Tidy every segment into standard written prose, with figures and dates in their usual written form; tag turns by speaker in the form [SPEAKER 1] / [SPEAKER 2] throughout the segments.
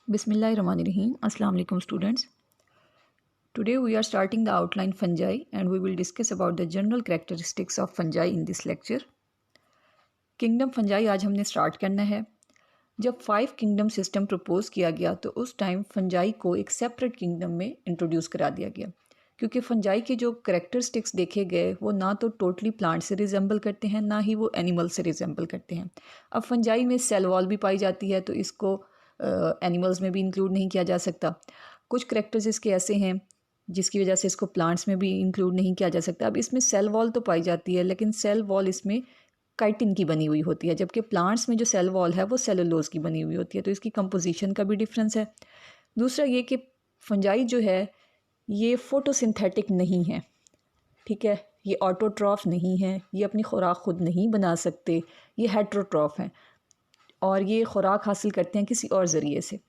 [SPEAKER 1] Bismillahirrahmanirrahim. Assalamu alaikum students. Today we are starting the outline fungi and we will discuss about the general characteristics of fungi in this lecture. Kingdom fungi आज हमने start करना है. जब 5 kingdom system propose किया गया तो उस time fungi को एक सेपरेट किंगडम में इंट्रोड्यूस करा दिया गया, क्योंकि फंजाई के जो करेक्टरिस्टिक्स देखे गए वो ना तो टोटली प्लांट से रिजेंबल करते हैं, ना ही वो एनिमल से रिजेंबल करते हैं. अब फंजाई में सेल वॉल भी पाई जाती है तो इसको एनिमल्स में भी इंक्लूड नहीं किया जा सकता. कुछ करेक्टर्स इसके ऐसे हैं जिसकी वजह से इसको प्लांट्स में भी इंक्लूड नहीं किया जा सकता. अब इसमें सेल वॉल तो पाई जाती है, लेकिन सेल वॉल इसमें काइटिन की बनी हुई होती है, जबकि प्लांट्स में जो सेल वॉल है वो सेलुलोज की बनी हुई होती है, तो इसकी कंपोजिशन का भी डिफरेंस है. दूसरा ये कि फंजाई जो है ये फोटोसिंथेटिक नहीं है, ठीक है, ये ऑटोट्रॉफ नहीं है, ये अपनी खुराक खुद नहीं बना सकते, ये हेट्रोट्रॉफ हैं और ये खुराक हासिल करते हैं किसी और ज़रिए से.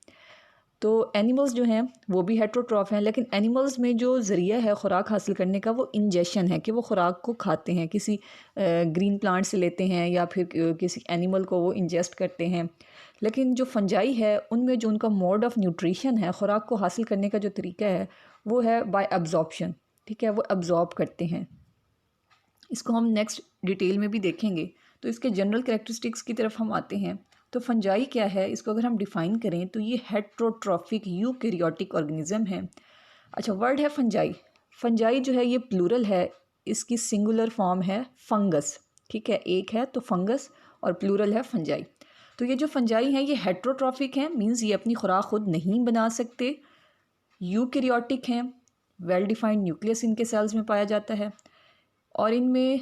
[SPEAKER 1] तो एनिमल्स जो हैं वो भी हेट्रोट्रॉफ हैं, लेकिन एनिमल्स में जो ज़रिया है खुराक हासिल करने का वो इंजेशन है कि वो खुराक को खाते हैं, किसी ग्रीन प्लांट से लेते हैं या फिर किसी एनिमल को वो इंजेस्ट करते हैं. लेकिन जो फंजाई है उनमें जो उनका मोड ऑफ न्यूट्रिशन है, खुराक को हासिल करने का जो तरीका है वो है बाय एब्जॉर्प्शन, ठीक है, वो एब्जॉर्ब करते हैं. इसको हम नेक्स्ट डिटेल में भी देखेंगे. तो इसके जनरल कैरेक्टरिस्टिक्स की तरफ हम आते हैं. तो फंजाई क्या है, इसको अगर हम डिफ़ाइन करें तो ये हेट्रोट्रॉफिक यूकैरियोटिक ऑर्गेनिज्म है. अच्छा, वर्ड है फंजाई. फंजाई जो है ये प्लूरल है, इसकी सिंगुलर फॉर्म है फंगस, ठीक है, एक है तो फंगस और प्लूरल है फंजाई. तो ये जो फंजाई हैं ये हेट्रोट्रॉफिक हैं, मींस ये अपनी खुराक खुद नहीं बना सकते. यूकैरियोटिक हैं, वेल डिफाइंड न्यूक्लियस इनके सेल्स में पाया जाता है. और इनमें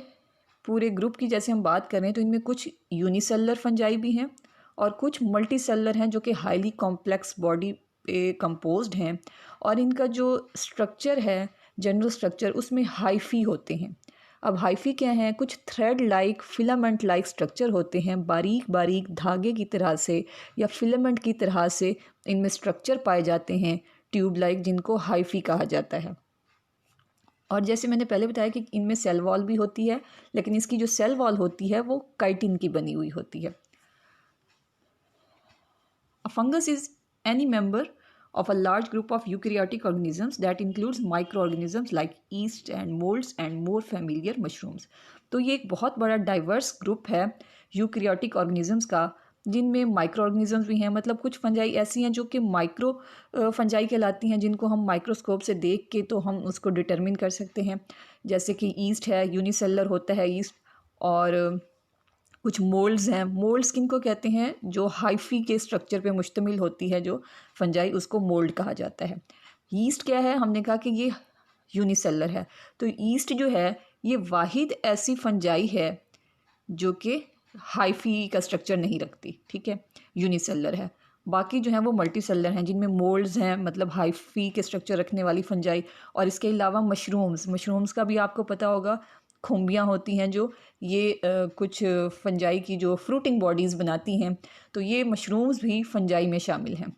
[SPEAKER 1] पूरे ग्रुप की जैसे हम बात करें तो इनमें कुछ यूनिसेलर फंजाई भी हैं और कुछ मल्टी सेलर हैं जो कि हाईली कॉम्प्लेक्स बॉडी पे कंपोज्ड हैं. और इनका जो स्ट्रक्चर है, जनरल स्ट्रक्चर, उसमें हाइफी होते हैं. अब हाइफी क्या हैं, कुछ thread like filament like structure होते हैं, बारीक बारीक धागे की तरह से या फिलामेंट की तरह से इनमें स्ट्रक्चर पाए जाते हैं, ट्यूब लाइक, जिनको हाइफी कहा जाता है. और जैसे मैंने पहले बताया कि इनमें सेल वॉल भी होती है, लेकिन इसकी जो सेल वॉल होती है वो काइटिन की बनी हुई होती है. A fungus is any member of a large group of eukaryotic organisms that includes microorganisms like yeast and molds and more familiar mushrooms. तो ये एक बहुत बड़ा डाइवर्स ग्रुप है यूकैरियोटिक ऑर्गेनिजम्स का, जिनमें माइक्रो ऑर्गेनिजम्स भी हैं. मतलब कुछ फंजाई ऐसी हैं जो कि माइक्रो फंजाई कहलाती हैं, जिनको हम माइक्रोस्कोप से देख के तो हम उसको डिटरमिन कर सकते हैं. जैसे कि ईस्ट है, यूनिसेलर होता है ईस्ट. और कुछ मोल्ड्स हैं. मोल्ड्स किनको कहते हैं, जो हाइफी के स्ट्रक्चर पे मुश्तमिल होती है जो फंजाई, उसको मोल्ड कहा जाता है. ईस्ट क्या है, हमने कहा कि ये यूनिसेलर है. तो ईस्ट जो है ये वाहिद ऐसी फंजाई है जो कि हाइफी का स्ट्रक्चर नहीं रखती, ठीक है, यूनिसेलर है. बाकी जो हैं वो मल्टी सेलर हैं, जिनमें मोल्ड्स हैं, मतलब हाइफी के स्ट्रक्चर रखने वाली फंजाई. और इसके अलावा मशरूम्स का भी आपको पता होगा, खुम्बियाँ होती हैं जो ये कुछ फंजाई की जो फ्रूटिंग बॉडीज़ बनाती हैं, तो ये मशरूम्स भी फंजाई में शामिल हैं.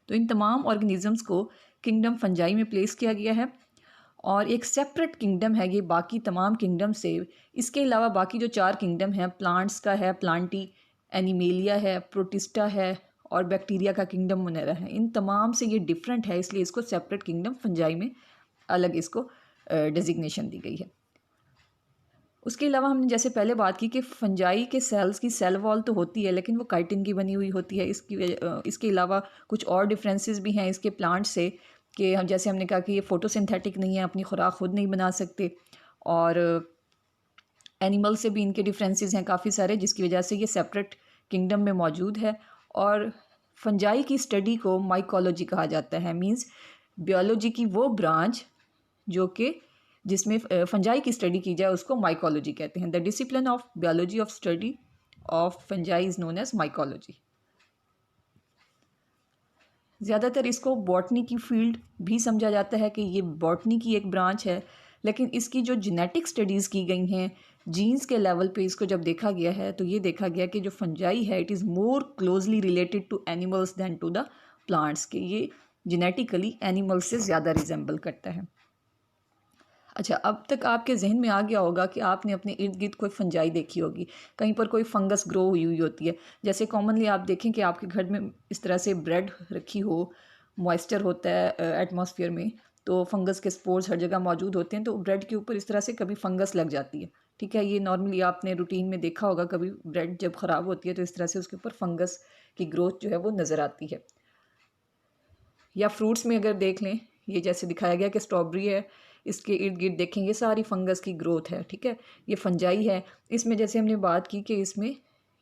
[SPEAKER 1] तो इन तमाम ऑर्गेनिजम्स को किंगडम फंजाई में प्लेस किया गया है और एक सेपरेट किंगडम है ये बाकी तमाम किंगडम से. इसके अलावा बाकी जो 4 किंगडम हैं, प्लांट्स का है प्लांटी, एनिमेलिया है, प्रोटिस्टा है और बैक्टीरिया का किंगडम मोनेरा है. इन तमाम से ये डिफरेंट है, इसलिए इसको सेपरेट किंगडम फंजाई में अलग इसको डेजिग्नेशन दी गई है. उसके अलावा हमने जैसे पहले बात की कि फंजाई के सेल्स की सेल वॉल तो होती है, लेकिन वो काइटिन की बनी हुई होती है. इसके अलावा कुछ और डिफरेंसेस भी हैं इसके प्लांट से, कि हम जैसे हमने कहा कि ये फोटोसिंथेटिक नहीं है, अपनी खुराक खुद नहीं बना सकते. और एनिमल से भी इनके डिफरेंसेस हैं काफ़ी सारे, जिसकी वजह से ये सेपरेट किंगडम में मौजूद है. और फंजाई की स्टडी को माइकोलॉजी कहा जाता है, मींस बायोलॉजी की वो ब्रांच जो कि जिसमें फंजाई की स्टडी की जाए उसको माइकोलॉजी कहते हैं. The discipline of biology of study of fungi is known as mycology. ज़्यादातर इसको बॉटनी की फील्ड भी समझा जाता है कि ये बॉटनी की एक ब्रांच है, लेकिन इसकी जो जेनेटिक स्टडीज़ की गई हैं, जीन्स के लेवल पे इसको जब देखा गया है तो ये देखा गया कि जो फंजाई है it is more closely related to animals than to the plants, के ये जेनेटिकली एनिमल्स से ज़्यादा रिजेंबल करता है. अच्छा, अब तक आपके जहन में आ गया होगा कि आपने अपने इर्द गिर्द कोई फंजाई देखी होगी, कहीं पर कोई फंगस ग्रो हुई हुई होती है। जैसे कॉमनली आप देखें कि आपके घर में इस तरह से ब्रेड रखी हो, मॉइस्चर होता है एटमॉस्फेयर में, तो फंगस के स्पोर्स हर जगह मौजूद होते हैं, तो ब्रेड के ऊपर इस तरह से कभी फंगस लग जाती है। ठीक है, ये नॉर्मली आपने रूटीन में देखा होगा, कभी ब्रेड जब ख़राब होती है तो इस तरह से उसके ऊपर फंगस की ग्रोथ जो है वो नज़र आती है। या फ्रूट्स में अगर देख लें, ये जैसे दिखाया गया कि स्ट्रॉबेरी है, इसके इर्द गिर्द देखेंगे सारी फंगस की ग्रोथ है। ठीक है, ये फंजाई है। इसमें जैसे हमने बात की कि इसमें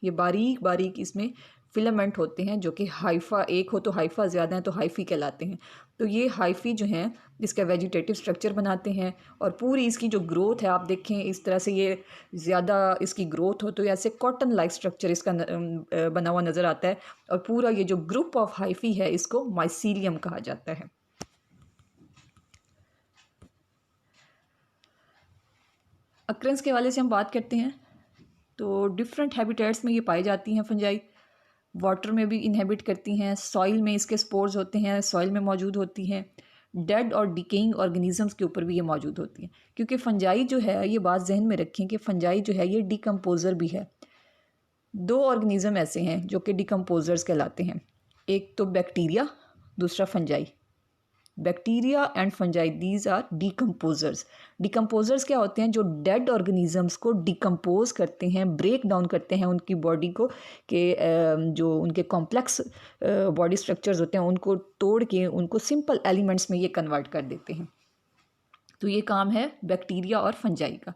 [SPEAKER 1] ये बारीक बारीक इसमें फिलामेंट होते हैं, जो कि हाइफा एक हो तो हाइफा ज़्यादा है तो हाइफी कहलाते हैं। तो ये हाइफी जो हैं इसका वेजिटेटिव स्ट्रक्चर बनाते हैं, और पूरी इसकी जो ग्रोथ है आप देखें इस तरह से, ये ज़्यादा इसकी ग्रोथ हो तो ऐसे कॉटन लाइक स्ट्रक्चर इसका बना हुआ नज़र आता है। और पूरा ये जो ग्रुप ऑफ हाइफी है इसको माइसीलियम कहा जाता है। अक्रेंस के हवाले से हम बात करते हैं तो डिफरेंट हैबिटेट्स में ये पाई जाती हैं फंजाई। वाटर में भी इनहेबिट करती हैं, सॉइल में इसके स्पोर्स होते हैं, सॉइल में मौजूद होती हैं, डेड और डिकेइंग ऑर्गेनिजम्स के ऊपर भी ये मौजूद होती हैं। क्योंकि फंजाई जो है, ये बात जहन में रखें कि फंजाई जो है ये डिकम्पोज़र भी है। दो ऑर्गेनिज़म ऐसे हैं जो कि डिकम्पोज़र्स कहलाते हैं, एक तो बैक्टीरिया, दूसरा fungi. Bacteria and fungi, these are decomposers. Decomposers क्या होते हैं? जो डेड ऑर्गेनिजम्स को डिकम्पोज करते हैं, ब्रेक डाउन करते हैं उनकी बॉडी को, कि जो उनके कॉम्प्लेक्स बॉडी स्ट्रक्चर्स होते हैं उनको तोड़ के उनको सिंपल एलिमेंट्स में ये कन्वर्ट कर देते हैं। तो ये काम है बैक्टीरिया और फंजाई का।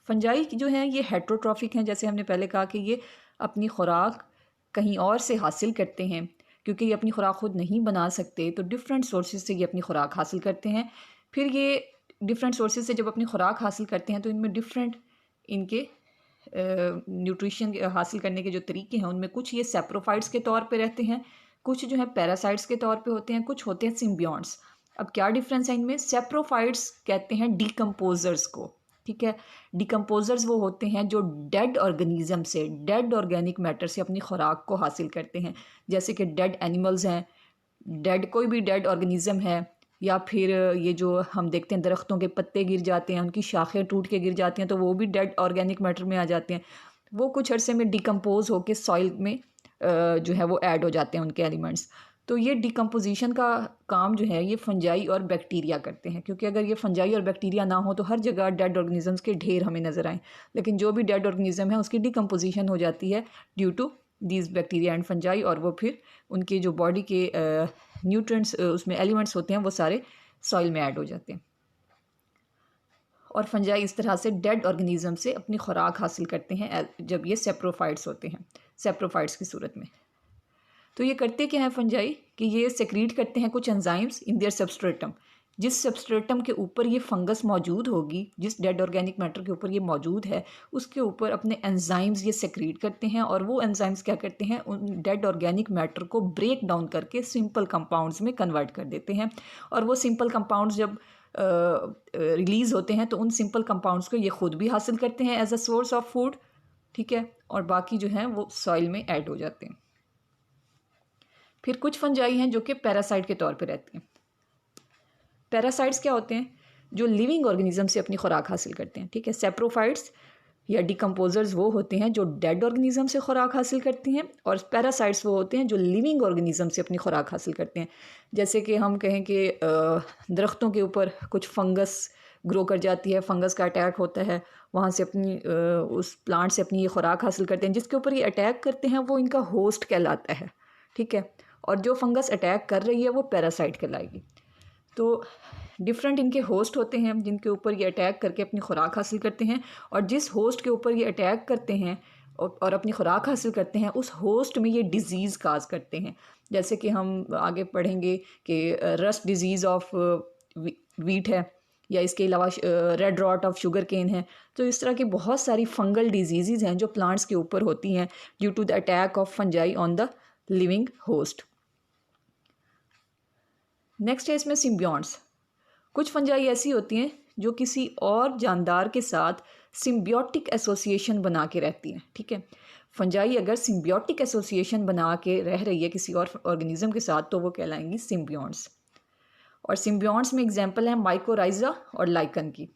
[SPEAKER 1] फंजाई जो हैं ये हेट्रोट्रॉफिक हैं, जैसे हमने पहले कहा कि ये अपनी खुराक कहीं और से हासिल करते हैं, क्योंकि ये अपनी खुराक खुद नहीं बना सकते तो डिफरेंट सोर्सेज से ये अपनी खुराक हासिल करते हैं। फिर ये डिफरेंट सोर्सेज से जब अपनी खुराक हासिल करते हैं तो इनमें डिफरेंट इनके न्यूट्रिशन हासिल करने के जो तरीके हैं उनमें कुछ ये सेप्रोफाइट्स के तौर पे रहते हैं, कुछ जो है पैरासाइट्स के तौर पे होते हैं, कुछ होते हैं सिम्बियॉन्ट्स। अब क्या डिफरेंस है इनमें? सेप्रोफाइट्स कहते हैं डिकम्पोजर्स को। ठीक है, डिकम्पोजर्स वो होते हैं जो डेड ऑर्गेनिज्म से, डेड ऑर्गेनिक मैटर से अपनी खुराक को हासिल करते हैं। जैसे कि डेड एनिमल्स हैं, डेड कोई भी डेड ऑर्गेनिज्म है, या फिर ये जो हम देखते हैं दरख्तों के पत्ते गिर जाते हैं, उनकी शाखें टूट के गिर जाती हैं, तो वो भी डेड ऑर्गेनिक मैटर में आ जाते हैं। वो कुछ अरसे में डिकम्पोज होकर सॉइल में जो है वो ऐड हो जाते हैं उनके एलिमेंट्स। तो ये डिकम्पोजिशन का काम जो है ये फंजाई और बैक्टीरिया करते हैं, क्योंकि अगर ये फंजाई और बैक्टीरिया ना हो तो हर जगह डेड ऑर्गेनिजम्स के ढेर हमें नज़र आएँ, लेकिन जो भी डेड ऑर्गेनिज्म है उसकी डिकम्पोजिशन हो जाती है due to these bacteria and fungi, और वो फिर उनके जो बॉडी के न्यूट्रिएंट्स उसमें एलिमेंट्स होते हैं वो सारे सॉइल में ऐड हो जाते हैं। और फंजाई इस तरह से डेड ऑर्गेनिज्म से अपनी खुराक हासिल करते हैं जब ये सेप्रोफाइट्स होते हैं, सेप्रोफाइट्स की सूरत में। तो ये करते क्या है फंजाई कि ये सेक्रीट करते हैं कुछ एंजाइम्स इन देयर सबस्ट्रेटम। जिस सबस्ट्रेटम के ऊपर ये फंगस मौजूद होगी, जिस डेड ऑर्गेनिक मैटर के ऊपर ये मौजूद है, उसके ऊपर अपने एंजाइम्स ये सेक्रीट करते हैं, और वो एंजाइम्स क्या करते हैं? उन डेड ऑर्गेनिक मैटर को ब्रेक डाउन करके सिंपल कंपाउंड्स में कन्वर्ट कर देते हैं। और वो सिंपल कंपाउंड्स जब रिलीज़ होते हैं तो उन सिंपल कंपाउंड्स को ये खुद भी हासिल करते हैं as a source of food. ठीक है, और बाकी जो हैं वो सॉइल में ऐड हो जाते हैं। फिर कुछ फंजाई हैं जो कि पैरासाइट के तौर पे रहती हैं। पैरासाइट्स क्या होते हैं? जो लिविंग ऑर्गेनिज्म से अपनी खुराक हासिल करते हैं। ठीक है, सेप्रोफाइट्स या डिकम्पोजर्स वो होते हैं जो डेड ऑर्गेनिज्म से खुराक हासिल करती हैं, और पैरासाइट्स वो होते हैं जो लिविंग ऑर्गेनिज्म से अपनी खुराक हासिल करते हैं। जैसे कि हम कहें कि दरख्तों के ऊपर कुछ फंगस ग्रो कर जाती है, फंगस का अटैक होता है, वहाँ से अपनी उस प्लांट से अपनी ये खुराक हासिल करते हैं। जिसके ऊपर ये अटैक करते हैं वो इनका होस्ट कहलाता है। ठीक है, और जो फंगस अटैक कर रही है वो पैरासाइट कहलाएगी। तो डिफरेंट इनके होस्ट होते हैं जिनके ऊपर ये अटैक करके अपनी खुराक हासिल करते हैं, और जिस होस्ट के ऊपर ये अटैक करते हैं और अपनी खुराक हासिल करते हैं उस होस्ट में ये डिज़ीज़ काज करते हैं। जैसे कि हम आगे पढ़ेंगे कि रस्ट डिज़ीज़ ऑफ वीट है, या इसके अलावा red rot of sugar cane है। तो इस तरह की बहुत सारी फंगल डिजीज़ हैं जो प्लांट्स के ऊपर होती हैं due to the attack of fungi on the living host. Next है इसमें सिम्बियॉन्ट्स। कुछ फंजाई ऐसी होती हैं जो किसी और जानदार के साथ सिम्बियोटिक एसोसिएशन बना के रहती हैं। ठीक है, फंजाई अगर सिम्बियोटिक एसोसिएशन बना के रह रही है किसी और ऑर्गेनिज्म के साथ तो वो कहलाएंगी सिम्बियॉन्ट्स। और सिम्बियोट्स में एग्जाम्पल है माइकोराइजा और लाइकन की।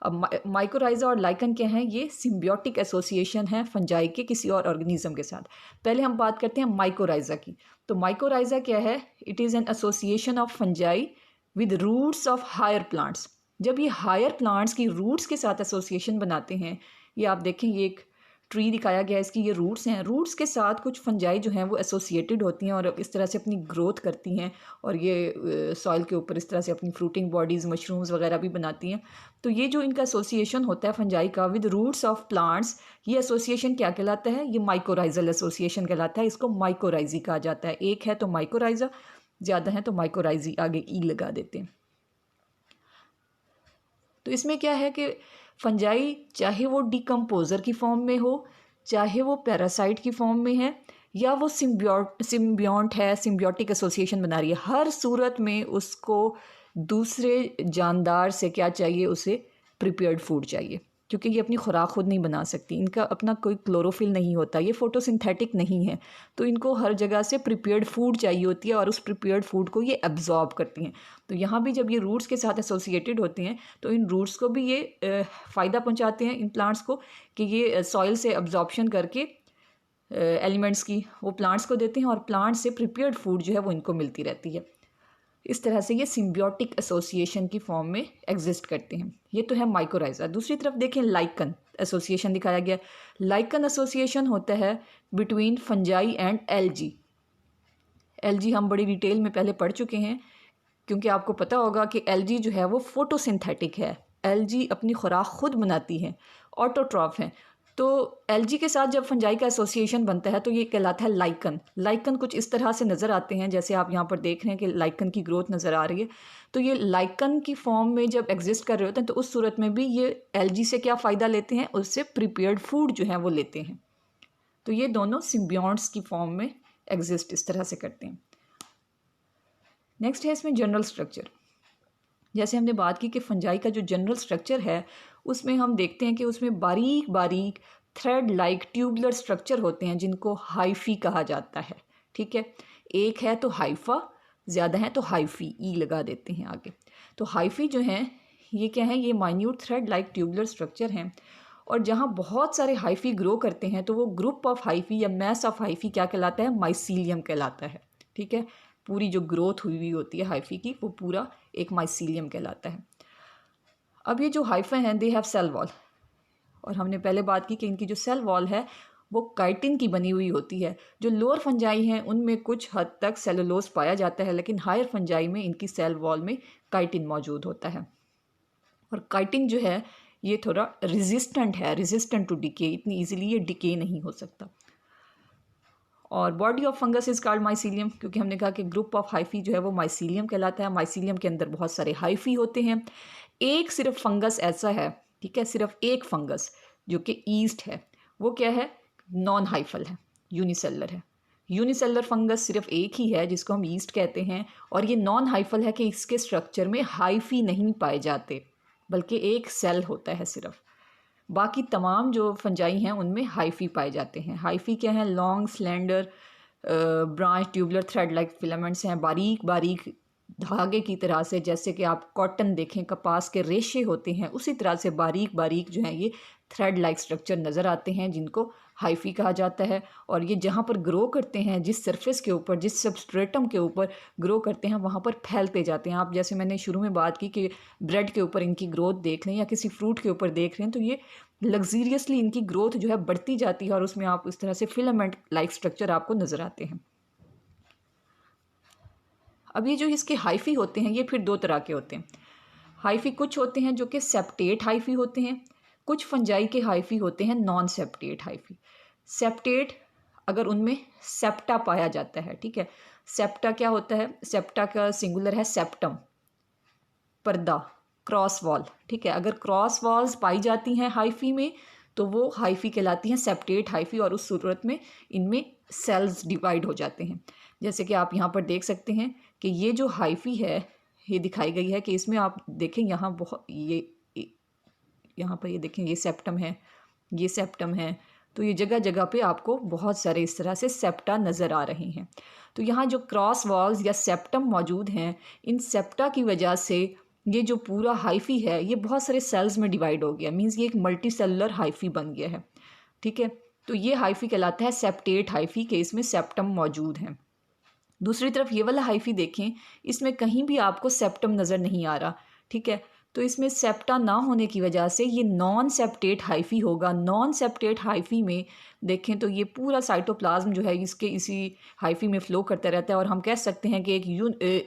[SPEAKER 1] अब माइकोराइजा और लाइकन क्या हैं? ये सिम्बियोटिक एसोसिएशन है फंजाई के किसी और ऑर्गेनिज्म के साथ। पहले हम बात करते हैं माइकोराइजा की। तो माइकोराइजा क्या है? It is an association of fungi with roots of higher plants. जब ये हायर प्लांट्स की रूट्स के साथ एसोसिएशन बनाते हैं, ये आप देखें, ये एक ट्री दिखाया गया है, इसकी ये रूट्स हैं। रूट्स के साथ कुछ फंजाई जो हैं वो एसोसिएटेड होती हैं और इस तरह से अपनी ग्रोथ करती हैं, और ये सॉइल के ऊपर इस तरह से अपनी फ्रूटिंग बॉडीज़, मशरूम्स वगैरह भी बनाती हैं। तो ये जो इनका एसोसिएशन होता है फंजाई का विद रूट्स ऑफ प्लांट्स, ये एसोसिएशन क्या कहलाता है? ये माइकोराइजल एसोसिएशन कहलाता है। इसको माइकोराइजी कहा जाता है। एक है तो माइकोराइजा, ज़्यादा है तो माइकोराइजी, आगे ई लगा देते हैं। तो इसमें क्या है कि फंजाई चाहे वो डिकम्पोज़र की फॉर्म में हो, चाहे वो पैरासाइट की फॉर्म में है, या वो सिम्बियोंट है, सिम्बियोटिक एसोसिएशन बना रही है, हर सूरत में उसको दूसरे जानदार से क्या चाहिए? उसे प्रिपेयर्ड फूड चाहिए, क्योंकि ये अपनी खुराक खुद नहीं बना सकती। इनका अपना कोई क्लोरोफिल नहीं होता, ये फोटोसिंथेटिक नहीं है, तो इनको हर जगह से प्रिपेयर्ड फूड चाहिए होती है और उस प्रिपेयर्ड फूड को ये एब्जॉर्ब करती हैं। तो यहाँ भी जब ये रूट्स के साथ एसोसिएटेड होते हैं तो इन रूट्स को भी ये फ़ायदा पहुँचाते हैं इन प्लांट्स को, कि ये सॉइल से एब्जॉर्प्शन करके एलिमेंट्स की वो प्लांट्स को देते हैं और प्लांट से प्रिपेयर्ड फूड जो है वो इनको मिलती रहती है। इस तरह से ये सिम्बियोटिक एसोसिएशन की फॉर्म में एग्जिस्ट करते हैं। ये तो है माइकोराइजा। दूसरी तरफ देखें, लाइकन एसोसिएशन दिखाया गया। लाइकन एसोसिएशन होता है between fungi and algae. Algae हम बड़ी डिटेल में पहले पढ़ चुके हैं, क्योंकि आपको पता होगा कि एल्गी जो है वो फोटोसिंथेटिक है। एल्गी अपनी खुराक खुद बनाती है, ऑटोट्रॉफ है। तो एल्गी के साथ जब फंजाई का एसोसिएशन बनता है तो ये कहलाता है लाइकन। लाइकन कुछ इस तरह से नज़र आते हैं, जैसे आप यहाँ पर देख रहे हैं कि लाइकन की ग्रोथ नज़र आ रही है। तो ये लाइकन की फॉर्म में जब एग्जिस्ट कर रहे होते हैं तो उस सूरत में भी ये एल्गी से क्या फ़ायदा लेते हैं? उससे प्रिपेयर्ड फूड जो है वो लेते हैं। तो ये दोनों सिम्बियोट्स की फॉर्म में एग्जिस्ट इस तरह से करते हैं। नेक्स्ट है इसमें जनरल स्ट्रक्चर। जैसे हमने बात की कि फंजाई का जो जनरल स्ट्रक्चर है उसमें हम देखते हैं कि उसमें बारीक बारीक थ्रेड लाइक ट्यूबुलर स्ट्रक्चर होते हैं, जिनको हाइफी कहा जाता है। ठीक है, एक है तो हाइफा, ज़्यादा है तो हाइफी, ई लगा देते हैं आगे। तो हाइफी जो हैं ये क्या है? ये minute thread like tubular structure हैं, और जहाँ बहुत सारे हाइफी ग्रो करते हैं तो वो ग्रुप ऑफ हाइफी या मैस ऑफ हाइफी क्या कहलाता है? माइसीलियम कहलाता है। ठीक है, पूरी जो ग्रोथ हुई हुई होती है हाइफी की वो पूरा एक माइसीलियम कहलाता है। अब ये जो हाइफे हैं दे हैव सेल वॉल, और हमने पहले बात की कि इनकी जो सेल वॉल है वो काइटिन की बनी हुई होती है। जो लोअर फंजाई हैं उनमें कुछ हद तक सेलुलोज पाया जाता है, लेकिन हायर फंजाई में इनकी सेल वॉल में काइटिन मौजूद होता है। और काइटिन जो है ये थोड़ा रेजिस्टेंट है, रेजिस्टेंट टू डिके, इतनी ईजिली ये डिके नहीं हो सकता। और body of fungus is called mycelium, क्योंकि हमने कहा कि ग्रुप ऑफ हाइफी जो है वो माइसीलियम कहलाता है। माइसीलियम के अंदर बहुत सारे हाइफी होते हैं। एक सिर्फ फंगस ऐसा है, ठीक है, सिर्फ एक फंगस जो कि ईस्ट है, वो क्या है? नॉन हाइफल है, यूनिसेलर है। यूनिसेलर फंगस सिर्फ एक ही है जिसको हम ईस्ट कहते हैं, और ये नॉन हाइफल है कि इसके स्ट्रक्चर में हाइफी नहीं पाए जाते, बल्कि एक सेल होता है सिर्फ। बाकी तमाम जो फंजाई हैं उनमें हाइफी पाए जाते हैं। हाइफी क्या है? Long slender branch tubular thread like filaments हैं, बारीक बारीक धागे की तरह से, जैसे कि आप कॉटन देखें, कपास के रेशे होते हैं, उसी तरह से बारीक बारीक जो हैं ये थ्रेड लाइक स्ट्रक्चर नज़र आते हैं, जिनको हाइफी कहा जाता है। और ये जहाँ पर ग्रो करते हैं, जिस सरफेस के ऊपर, जिस सबस्ट्रेटम के ऊपर ग्रो करते हैं, वहाँ पर फैलते जाते हैं। आप जैसे मैंने शुरू में बात की कि ब्रेड के ऊपर इनकी ग्रोथ देख लें या किसी फ्रूट के ऊपर देख रहे हैं, तो ये लग्जीरियसली इनकी ग्रोथ जो है बढ़ती जाती है और उसमें आप इस तरह से फिलामेंट लाइक स्ट्रक्चर आपको नज़र आते हैं। अब ये जो इसके हाइफी होते हैं ये फिर दो तरह के होते हैं। हाइफी कुछ होते हैं जो कि सेप्टेट हाइफी होते हैं, कुछ फंजाई के हाइफी होते हैं नॉन सेप्टेट हाइफी। सेप्टेट अगर उनमें सेप्टा पाया जाता है, ठीक है, सेप्टा क्या होता है? सेप्टा का सिंगुलर है सेप्टम, पर्दा, क्रॉस वॉल। ठीक है, अगर क्रॉस वॉल्स पाई जाती हैं हाइफी में तो वो हाइफी कहलाती हैं सेप्टेट हाइफी, और उस सूरत में इनमें सेल्स डिवाइड हो जाते हैं। जैसे कि आप यहाँ पर देख सकते हैं कि ये जो हाइफी है ये दिखाई गई है कि इसमें आप देखें यहाँ बहुत ये यहाँ पर ये देखें, ये सेप्टम है, ये सेप्टम है, तो ये जगह जगह पे आपको बहुत सारे इस तरह से सेप्टा नज़र आ रहे हैं। तो यहाँ जो क्रॉस वॉल्स या सेप्टम मौजूद हैं, इन सेप्टा की वजह से ये जो पूरा हाइफी है ये बहुत सारे सेल्स में डिवाइड हो गया, मीन्स ये एक मल्टी सेलुलर हाइफी बन गया है। ठीक है, तो ये हाइफी कहलाता है सेप्टेट हाइफी के, इसमें सेप्टम मौजूद हैं। दूसरी तरफ ये वाला हाइफी देखें, इसमें कहीं भी आपको सेप्टम नज़र नहीं आ रहा। ठीक है, तो इसमें सेप्टा ना होने की वजह से ये नॉन सेप्टेट हाइफी होगा। नॉन सेप्टेट हाइफी में देखें तो ये पूरा साइटोप्लाज्म जो है इसके इसी हाइफी में फ़्लो करता रहता है, और हम कह सकते हैं कि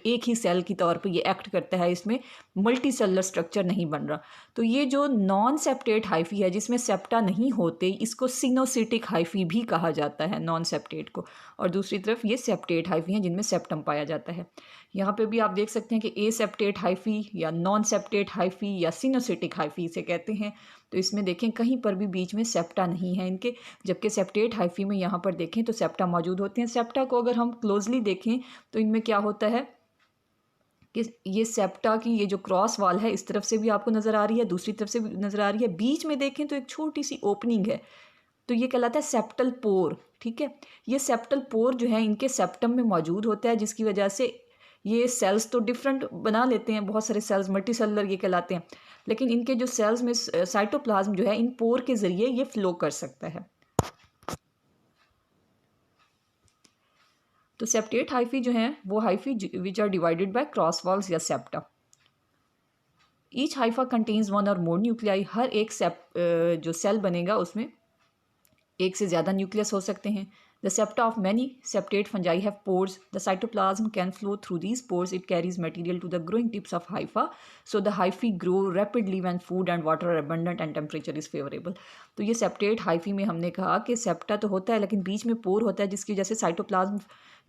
[SPEAKER 1] एक ही सेल की तौर पे ये एक्ट करता है, इसमें मल्टी सेलुलर स्ट्रक्चर नहीं बन रहा। तो ये जो नॉन सेप्टेट हाइफी है जिसमें सेप्टा नहीं होते, इसको सिनोसिटिक हाइफी भी कहा जाता है, नॉन सेप्टेट को। और दूसरी तरफ ये सेप्टेट हाइफी हैं जिनमें सेप्टम पाया जाता है। यहाँ पे भी आप देख सकते हैं कि ए सेप्टेट हाइफी या नॉन सेप्टेट हाइफी या सिनोसिटिक हाइफी इसे कहते हैं। तो इसमें देखें कहीं पर भी बीच में सेप्टा नहीं है इनके, जबकि सेप्टेट हाइफी में यहाँ पर देखें तो सेप्टा मौजूद होते हैं। सेप्टा को अगर हम क्लोजली देखें तो इनमें क्या होता है कि ये सेप्टा की ये जो क्रॉस वाल है इस तरफ से भी आपको नज़र आ रही है, दूसरी तरफ से भी नज़र आ रही है, बीच में देखें तो एक छोटी सी ओपनिंग है, तो ये कहलाता है सेप्टल पोर। ठीक है, ये सेप्टल पोर जो है इनके सेप्टम में मौजूद होता है, जिसकी वजह से ये सेल्स तो डिफरेंट बना लेते हैं, बहुत सारे सेल्स मल्टी सेलुलर ये कहलाते हैं, लेकिन इनके जो सेल्स में साइटोप्लाज्म जो है इन पोर के ज़रिए ये फ्लो कर सकता है। तो सेप्टेट हाइफी जो हैं वो hyphae which are divided by cross walls या septa. Each hypha contains one और मोर न्यूक्लियाई। हर एक जो सेल बनेगा उसमें एक से ज़्यादा न्यूक्लियस हो सकते हैं। The septa of many septate fungi have pores. The cytoplasm can flow through these pores. It carries material to the growing tips of hypha. So the hyphae grow rapidly when food and water are abundant and temperature is favorable. तो ये septate hyphae में हमने कहा कि septa तो होता है लेकिन बीच में पोर होता है, जिसकी वजह से साइटोप्लाज्म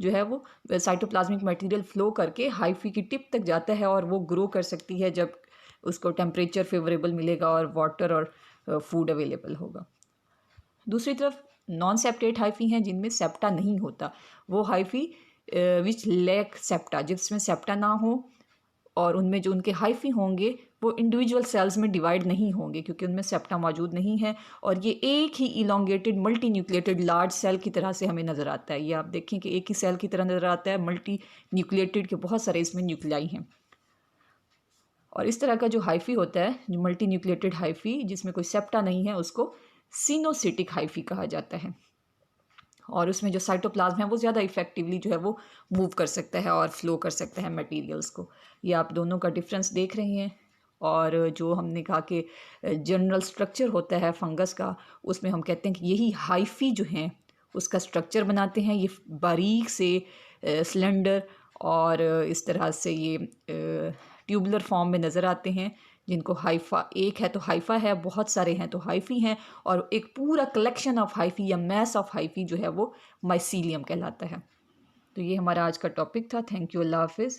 [SPEAKER 1] जो है वो साइटोप्लाज्मिक मटेरियल फ्लो करके हाइफी की टिप तक जाता है और वो ग्रो कर सकती है जब उसको टेम्परेचर फेवरेबल मिलेगा और वाटर और फूड अवेलेबल होगा। दूसरी तरफ नॉन सेप्टेट हाइफी हैं जिनमें सेप्टा नहीं होता, वो हाइफी विच लैक सेप्टा, जिसमें सेप्टा ना हो, और उनमें जो उनके हाइफी होंगे वो इंडिविजुअल सेल्स में डिवाइड नहीं होंगे क्योंकि उनमें सेप्टा मौजूद नहीं है, और ये एक ही elongated multinucleated large cell की तरह से हमें नज़र आता है। ये आप देखें कि एक ही सेल की तरह नज़र आता है, मल्टी न्यूक्लिएटेड के बहुत सारे इसमें न्यूक्लियाई हैं। और इस तरह का जो हाइफी होता है, जो मल्टी न्यूक्लिएटेड हाइफी जिसमें कोई सेप्टा नहीं है, उसको सिनोसिटिक हाइफी कहा जाता है, और उसमें जो साइटोप्लाज्म है वो ज़्यादा इफेक्टिवली जो है वो मूव कर सकता है और फ्लो कर सकता है मटेरियल्स को। ये आप दोनों का डिफरेंस देख रहे हैं। और जो हमने कहा कि जनरल स्ट्रक्चर होता है फंगस का, उसमें हम कहते हैं कि यही हाइफी जो हैं उसका स्ट्रक्चर बनाते हैं। ये बारीक से सिलेंडर और इस तरह से ये ट्यूबुलर फॉर्म में नज़र आते हैं, जिनको हाइफा एक है तो हाइफा है, बहुत सारे हैं तो हाइफी हैं, और एक पूरा कलेक्शन ऑफ हाइफी या मैस ऑफ हाइफी जो है वो माइसीलियम कहलाता है। तो ये हमारा आज का टॉपिक था। थैंक यू, अल्लाह हाफिज़।